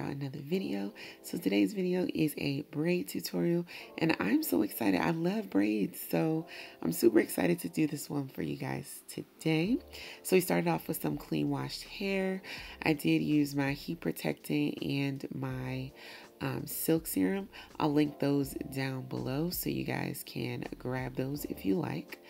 another video. So today's video is a braid tutorial and I'm so excited. I love braids, so I'm super excited to do this one for you guys today. So we started off with some clean washed hair. I did use my heat protectant and my silk serum. I'll link those down below so you guys can grab those if you like.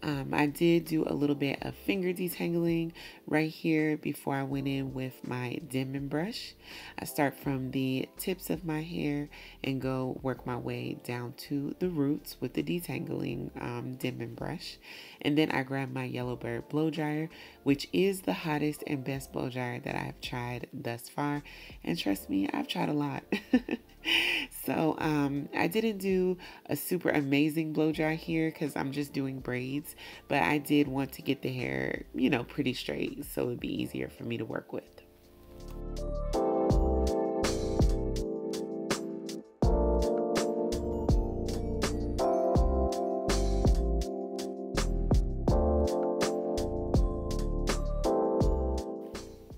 I did do a little bit of finger detangling right here before I went in with my dimming brush. I start from the tips of my hair and go work my way down to the roots with the detangling dimming brush. And then I grab my Yellowbird blow dryer, which is the hottest and best blow dryer that I've tried thus far. And trust me, I've tried a lot. So I didn't do a super amazing blow dry here because I'm just doing braids, but I did want to get the hair, you know, pretty straight so it'd be easier for me to work with.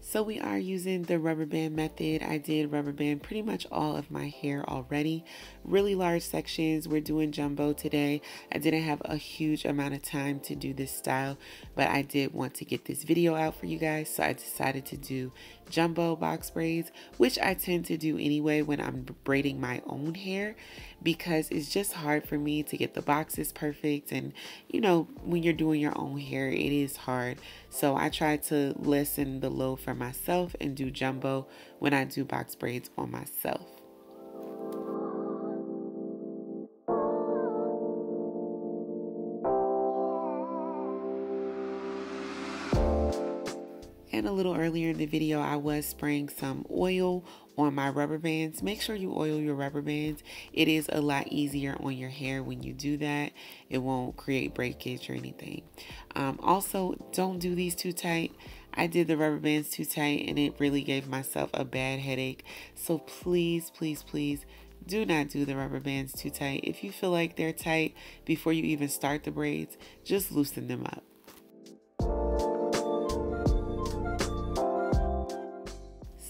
So we are using the rubber band method. I did rubber band pretty much all of my hair already. Really large sections. We're doing jumbo today. I didn't have a huge amount of time to do this style, but I did want to get this video out for you guys. So I decided to do jumbo box braids, which I tend to do anyway when I'm braiding my own hair, because it's just hard for me to get the boxes perfect. And you know, when you're doing your own hair, it is hard. So I try to lessen the load for myself and do jumbo when I do box braids on myself. And a little earlier in the video, I was spraying some oil on my rubber bands. Make sure you oil your rubber bands. It is a lot easier on your hair when you do that. It won't create breakage or anything. Also, don't do these too tight. I did the rubber bands too tight and it really gave myself a bad headache. So please, please, please do not do the rubber bands too tight. If you feel like they're tight before you even start the braids, just loosen them up.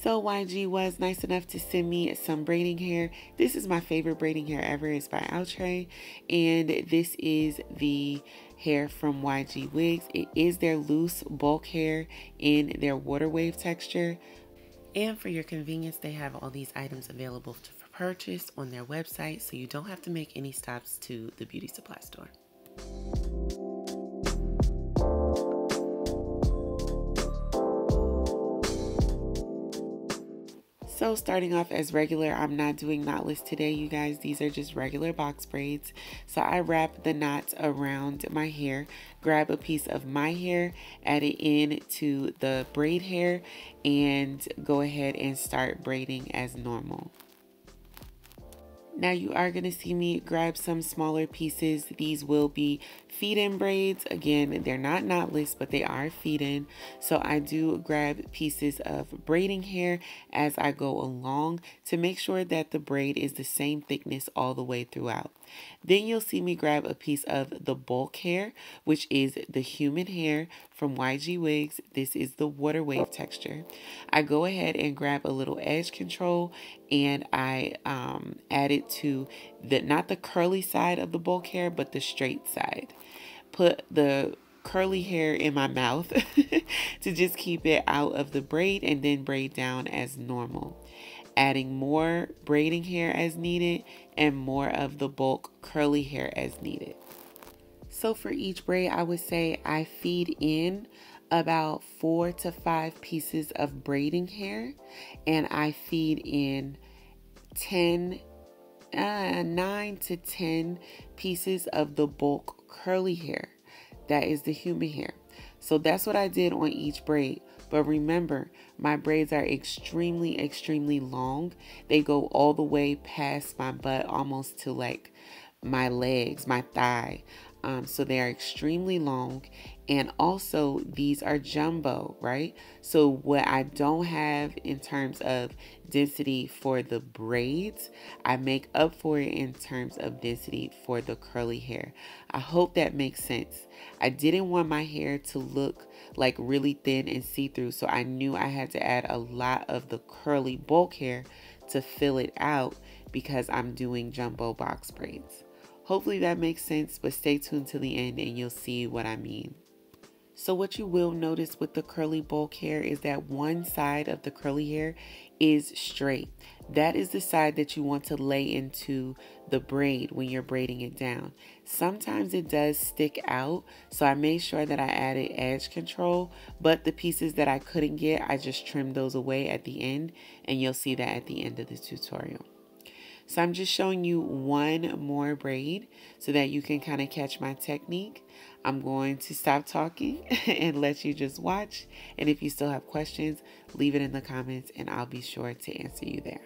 So YG was nice enough to send me some braiding hair. This is my favorite braiding hair ever. It's by Outre, and this is the hair from YG Wigs. It is their loose bulk hair in their water wave texture. And for your convenience, they have all these items available to purchase on their website, so you don't have to make any stops to the beauty supply store. So starting off as regular, I'm not doing knotless today, you guys. These are just regular box braids. So I wrap the knots around my hair, grab a piece of my hair, add it in to the braid hair, and go ahead and start braiding as normal. Now you are going to see me grab some smaller pieces. These will be feed-in braids. Again, they're not knotless, but they are feed-in. So I do grab pieces of braiding hair as I go along to make sure that the braid is the same thickness all the way throughout. Then you'll see me grab a piece of the bulk hair, which is the human hair from YG Wigs. This is the water wave texture. I go ahead and grab a little edge control and I add it to the, not the curly side of the bulk hair, but the straight side. Put the curly hair in my mouth to just keep it out of the braid and then braid down as normal. Adding more braiding hair as needed and more of the bulk curly hair as needed. So for each braid, I would say I feed in about 4 to 5 pieces of braiding hair, and I feed in 9 to 10 pieces of the bulk curly hair. That is the human hair. So that's what I did on each braid. But remember, my braids are extremely, extremely long. They go all the way past my butt, almost to like my legs, my thigh. So they are extremely long. And also these are jumbo, right? So what I don't have in terms of density for the braids, I make up for it in terms of density for the curly hair. I hope that makes sense. I didn't want my hair to look like really thin and see-through, so I knew I had to add a lot of the curly bulk hair to fill it out because I'm doing jumbo box braids. Hopefully that makes sense, but stay tuned to the end and you'll see what I mean. So what you will notice with the curly bulk hair is that one side of the curly hair is straight. That is the side that you want to lay into the braid when you're braiding it down. Sometimes it does stick out, so I made sure that I added edge control, but the pieces that I couldn't get, I just trimmed those away at the end, and you'll see that at the end of the tutorial. So I'm just showing you one more braid so that you can kind of catch my technique. I'm going to stop talking and let you just watch. And if you still have questions, leave it in the comments and I'll be sure to answer you there.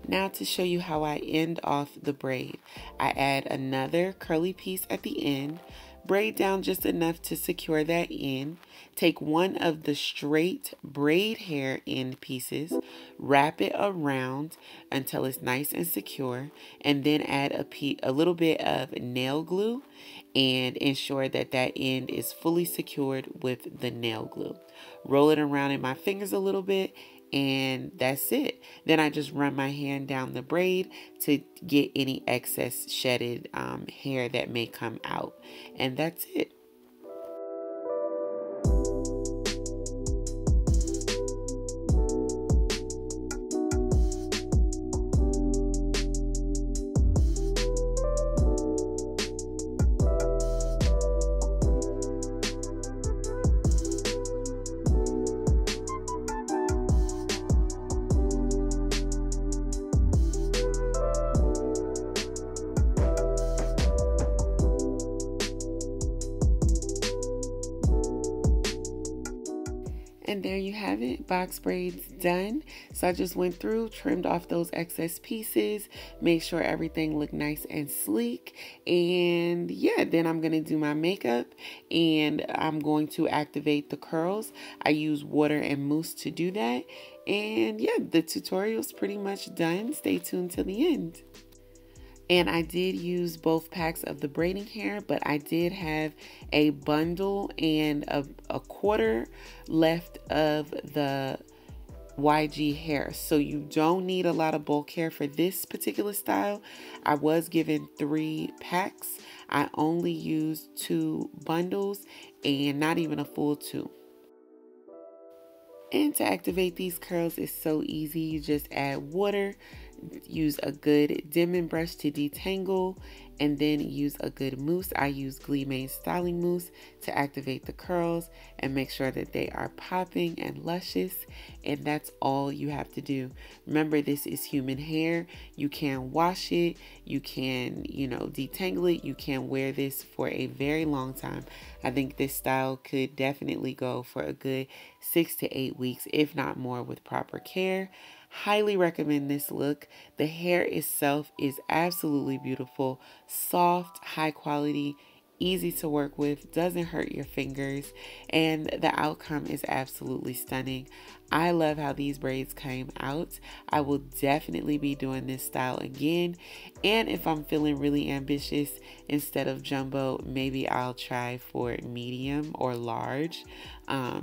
Now to show you how I end off the braid, I add another curly piece at the end, braid down just enough to secure that end, take one of the straight braid hair end pieces, wrap it around until it's nice and secure, and then add a little bit of nail glue and ensure that that end is fully secured with the nail glue. Roll it around in my fingers a little bit, and that's it. Then I just run my hand down the braid to get any excess shedded hair that may come out. And that's it. And there you have it, box braids done. So I just went through, trimmed off those excess pieces, made sure everything looked nice and sleek. And yeah, then I'm gonna do my makeup and I'm going to activate the curls. I use water and mousse to do that. And yeah, the tutorial's pretty much done. Stay tuned till the end. And I did use both packs of the braiding hair, but I did have a bundle and a quarter left of the YG hair. So you don't need a lot of bulk hair for this particular style. I was given 3 packs. I only used 2 bundles and not even a full 2. And to activate these curls is so easy. You just add water, use a good dimming brush to detangle, and then use a good mousse. I use GLEEmade styling mousse to activate the curls and make sure that they are popping and luscious. And that's all you have to do. Remember, this is human hair. You can wash it. You can, detangle it. You can wear this for a very long time. I think this style could definitely go for a good 6 to 8 weeks, if not more, with proper care. Highly recommend this look. The hair itself is absolutely beautiful, soft, high quality, easy to work with, doesn't hurt your fingers, and the outcome is absolutely stunning. I love how these braids came out. I will definitely be doing this style again, and if I'm feeling really ambitious, instead of jumbo, maybe I'll try for medium or large,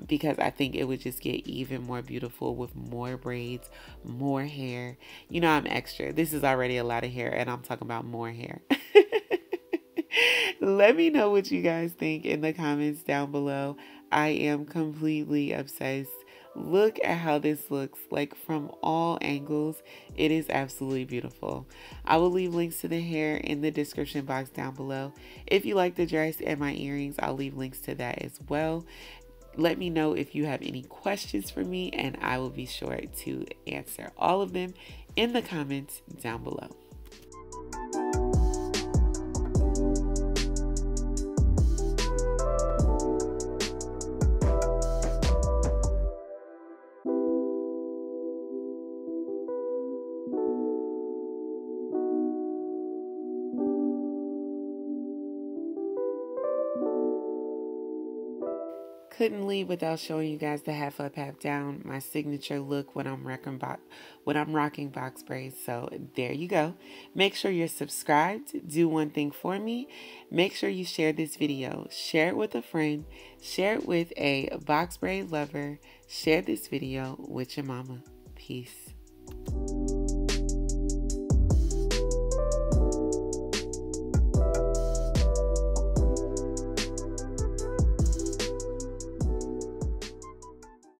because I think it would just get even more beautiful with more braids, more hair. You know, I'm extra. This is already a lot of hair, and I'm talking about more hair. Let me know what you guys think in the comments down below. I am completely obsessed. Look at how this looks, like from all angles. It is absolutely beautiful. I will leave links to the hair in the description box down below. If you like the dress and my earrings, I'll leave links to that as well. Let me know if you have any questions for me, and I will be sure to answer all of them in the comments down below. Couldn't leave without showing you guys the half up, half down, my signature look when I'm rocking box braids. So there you go. Make sure you're subscribed. Do one thing for me. Make sure you share this video. Share it with a friend. Share it with a box braid lover. Share this video with your mama. Peace.